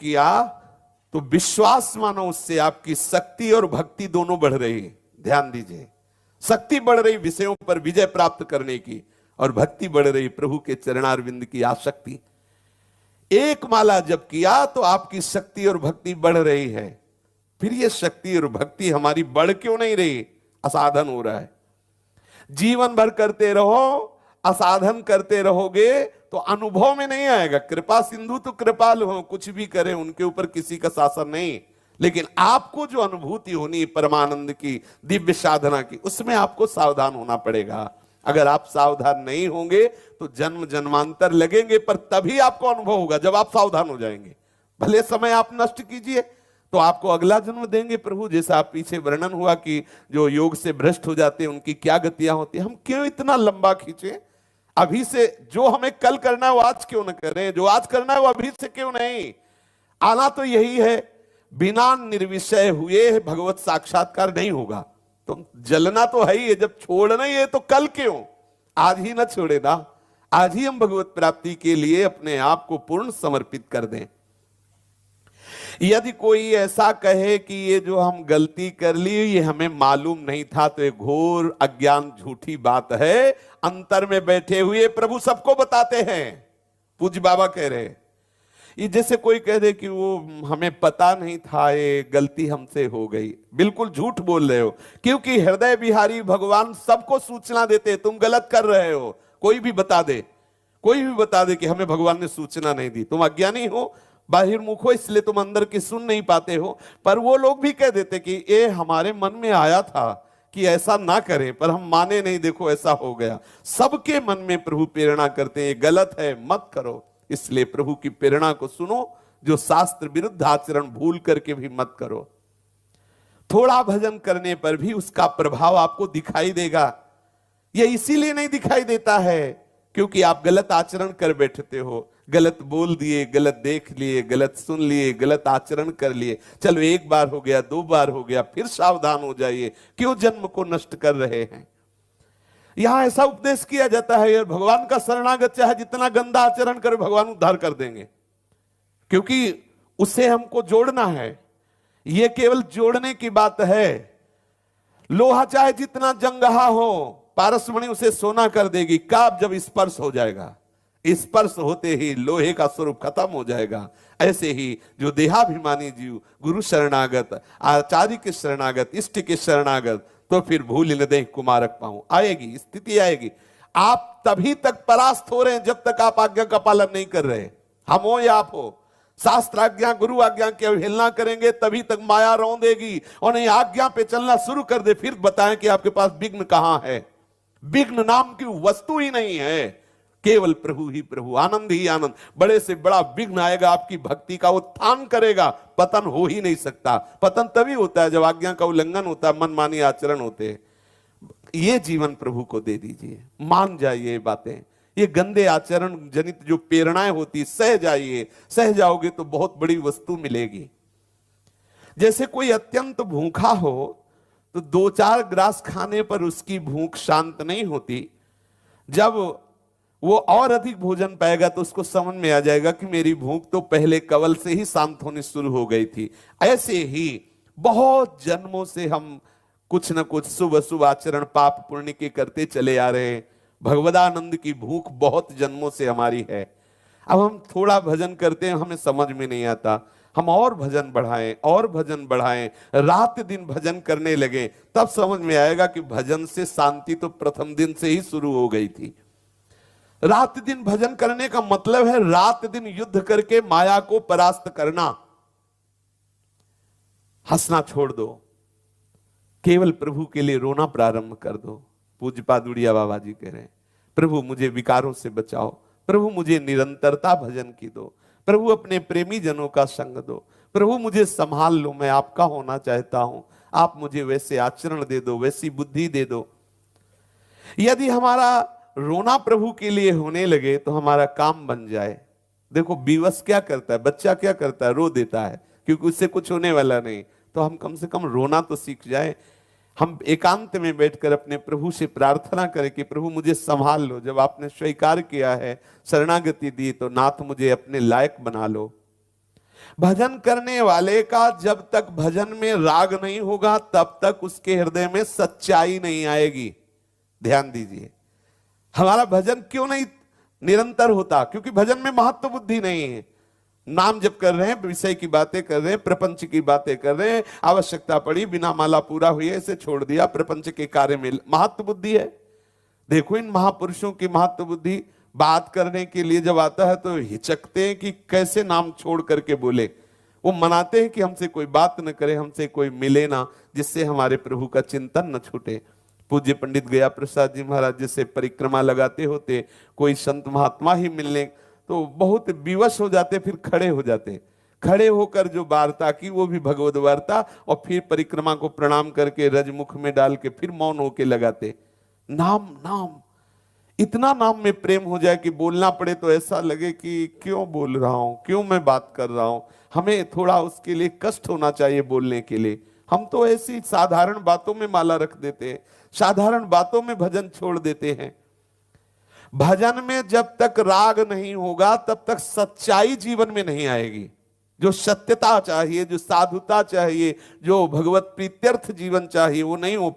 किया तो विश्वास मानो, उससे आपकी शक्ति और भक्ति दोनों बढ़ रही है। ध्यान दीजिए, शक्ति बढ़ रही विषयों पर विजय प्राप्त करने की, और भक्ति बढ़ रही प्रभु के चरणारविंद की आसक्ति। एक माला जब किया तो आपकी शक्ति और भक्ति बढ़ रही है। फिर ये शक्ति और भक्ति हमारी बढ़ क्यों नहीं रही? असाधन हो रहा है। जीवन भर करते रहो, असाधन करते रहोगे तो अनुभव में नहीं आएगा। कृपा सिंधु तो कृपालु हो, कुछ भी करें उनके ऊपर किसी का शासन नहीं, लेकिन आपको जो अनुभूति होनी परमानंद की, दिव्य साधना की, उसमें आपको सावधान होना पड़ेगा। अगर आप सावधान नहीं होंगे तो जन्म जन्मांतर लगेंगे, पर तभी आपको अनुभव होगा जब आप सावधान हो जाएंगे। भले समय आप नष्ट कीजिए तो आपको अगला जन्म देंगे प्रभु। जैसा आप पीछे वर्णन हुआ कि जो योग से भ्रष्ट हो जाते हैं उनकी क्या गतियां होती है। हम क्यों इतना लंबा खींचे? अभी से जो हमें कल करना है वो आज क्यों न करें? जो आज करना है वो अभी से क्यों नहीं? आना तो यही है, बिना निर्विषय हुए भगवत साक्षात्कार नहीं होगा। तो जलना तो है ही है, जब छोड़ना ही है तो कल क्यों? आज ही ना छोड़े ना, आज ही हम भगवत प्राप्ति के लिए अपने आप को पूर्ण समर्पित कर दें। यदि कोई ऐसा कहे कि ये जो हम गलती कर ली ये हमें मालूम नहीं था, तो ये घोर अज्ञान झूठी बात है। अंतर में बैठे हुए प्रभु सबको बताते हैं। पूज्य बाबा कह रहे, ये जैसे कोई कह दे कि वो हमें पता नहीं था, ये गलती हमसे हो गई, बिल्कुल झूठ बोल रहे हो। क्योंकि हृदय बिहारी भगवान सबको सूचना देते, तुम गलत कर रहे हो। कोई भी बता दे, कोई भी बता दे कि हमें भगवान ने सूचना नहीं दी, तुम अज्ञानी हो, बाहिर्मुख हो, इसलिए तुम अंदर की सुन नहीं पाते हो। पर वो लोग भी कह देते कि ये हमारे मन में आया था कि ऐसा ना करें, पर हम माने नहीं, देखो ऐसा हो गया। सबके मन में प्रभु प्रेरणा करते हैं, ये गलत है मत करो। इसलिए प्रभु की प्रेरणा को सुनो, जो शास्त्र विरुद्ध आचरण भूल करके भी मत करो। थोड़ा भजन करने पर भी उसका प्रभाव आपको दिखाई देगा। यह इसीलिए नहीं दिखाई देता है क्योंकि आप गलत आचरण कर बैठते हो, गलत बोल दिए, गलत देख लिए, गलत सुन लिए, गलत आचरण कर लिए। चलो एक बार हो गया, दो बार हो गया, फिर सावधान हो जाइए। क्यों जन्म को नष्ट कर रहे हैं? यहां ऐसा उपदेश किया जाता है, यार भगवान का शरणागत चाहे जितना गंदा आचरण करे भगवान उद्धार कर देंगे, क्योंकि उससे हमको जोड़ना है। यह केवल जोड़ने की बात है। लोहा चाहे जितना जंगहा हो, पारसमणि उसे सोना कर देगी कब? जब स्पर्श हो जाएगा। स्पर्श होते ही लोहे का स्वरूप खत्म हो जाएगा। ऐसे ही जो देहाभिमानी जीव गुरु शरणागत, आचार्य के शरणागत, इष्ट के शरणागत, तो फिर भूल न दे कुमारक पाऊं, आएगी स्थिति आएगी। आप तभी तक परास्त हो रहे हैं जब तक आप आज्ञा का पालन नहीं कर रहे। हम हो या आप हो, शास्त्र आज्ञा गुरु आज्ञा की अवहेलना करेंगे तभी तक माया रौंदेगी। और नहीं आज्ञा पे चलना शुरू कर दे, फिर बताएं कि आपके पास विघ्न कहां है। विघ्न नाम की वस्तु ही नहीं है, केवल प्रभु ही प्रभु, आनंद ही आनंद। बड़े से बड़ा विघ्न आएगा आपकी भक्ति का, उत्थान करेगा, पतन हो ही नहीं सकता। पतन तभी होता है जब आज्ञा का उल्लंघन होता है, मनमानी आचरण होते हैं। ये जीवन प्रभु को दे दीजिए, मान जाइए बातें। ये गंदे आचरण जनित जो प्रेरणाएं होती, सह जाइए। सह जाओगे तो बहुत बड़ी वस्तु मिलेगी। जैसे कोई अत्यंत भूखा हो तो 2-4 ग्रास खाने पर उसकी भूख शांत नहीं होती। जब वो और अधिक भोजन पाएगा तो उसको समझ में आ जाएगा कि मेरी भूख तो पहले कवल से ही शांत होनी शुरू हो गई थी। ऐसे ही बहुत जन्मों से हम कुछ न कुछ शुभ अशुभ आचरण पाप पुण्य के करते चले आ रहे हैं। भगवदानंद की भूख बहुत जन्मों से हमारी है। अब हम थोड़ा भजन करते हैं, हमें समझ में नहीं आता, हम और भजन बढ़ाएं और भजन बढ़ाएं, रात दिन भजन करने लगे, तब समझ में आएगा कि भजन से शांति तो प्रथम दिन से ही शुरू हो गई थी। रात दिन भजन करने का मतलब है रात दिन युद्ध करके माया को परास्त करना। हंसना छोड़ दो, केवल प्रभु के लिए रोना प्रारंभ कर दो। पूज्य पादुड़िया बाबा जी कह रहे हैं, प्रभु मुझे विकारों से बचाओ, प्रभु मुझे निरंतरता भजन की दो, प्रभु अपने प्रेमी जनों का संग दो, प्रभु मुझे संभाल लो, मैं आपका होना चाहता हूं, आप मुझे वैसे आचरण दे दो, वैसी बुद्धि दे दो। यदि हमारा रोना प्रभु के लिए होने लगे तो हमारा काम बन जाए। देखो विवश क्या करता है, बच्चा क्या करता है, रो देता है क्योंकि उससे कुछ होने वाला नहीं। तो हम कम से कम रोना तो सीख जाए। हम एकांत में बैठकर अपने प्रभु से प्रार्थना करें कि प्रभु मुझे संभाल लो, जब आपने स्वीकार किया है, शरणागति दी, तो नाथ मुझे अपने लायक बना लो। भजन करने वाले का जब तक भजन में राग नहीं होगा तब तक उसके हृदय में सच्चाई नहीं आएगी। ध्यान दीजिए, हमारा भजन क्यों नहीं निरंतर होता? क्योंकि भजन में महत्व बुद्धि नहीं है। नाम जप कर रहे हैं, विषय की बातें कर रहे हैं, प्रपंच की बातें कर रहे हैं, आवश्यकता पड़ी, बिना माला पूरा हुई इसे छोड़ दिया, प्रपंच के कार्य में महत्व बुद्धि है। देखो इन महापुरुषों की महत्व बुद्धि, बात करने के लिए जब आता है तो हिचकते हैं कि कैसे नाम छोड़ करके बोले। वो मनाते हैं कि हमसे कोई बात न करे, हमसे कोई मिले ना, जिससे हमारे प्रभु का चिंतन न छूटे। पूज्य पंडित गया प्रसाद जी महाराज जैसे परिक्रमा लगाते होते, कोई संत महात्मा ही मिलने तो बहुत विवश हो जाते, फिर खड़े हो जाते। खड़े होकर जो वार्ता की वो भी भगवद वार्ता, और फिर परिक्रमा को प्रणाम करके रजमुख में डाल के फिर मौन होके लगाते। नाम नाम, इतना नाम में प्रेम हो जाए कि बोलना पड़े तो ऐसा लगे कि क्यों बोल रहा हूं, क्यों मैं बात कर रहा हूं। हमें थोड़ा उसके लिए कष्ट होना चाहिए बोलने के लिए। हम तो ऐसी साधारण बातों में माला रख देते हैं, साधारण बातों में भजन छोड़ देते हैं। भजन में जब तक राग नहीं होगा तब तक सच्चाई जीवन में नहीं आएगी। जो सत्यता चाहिए, जो साधुता चाहिए, जो भगवत प्रीत्यर्थ जीवन चाहिए, वो नहीं हो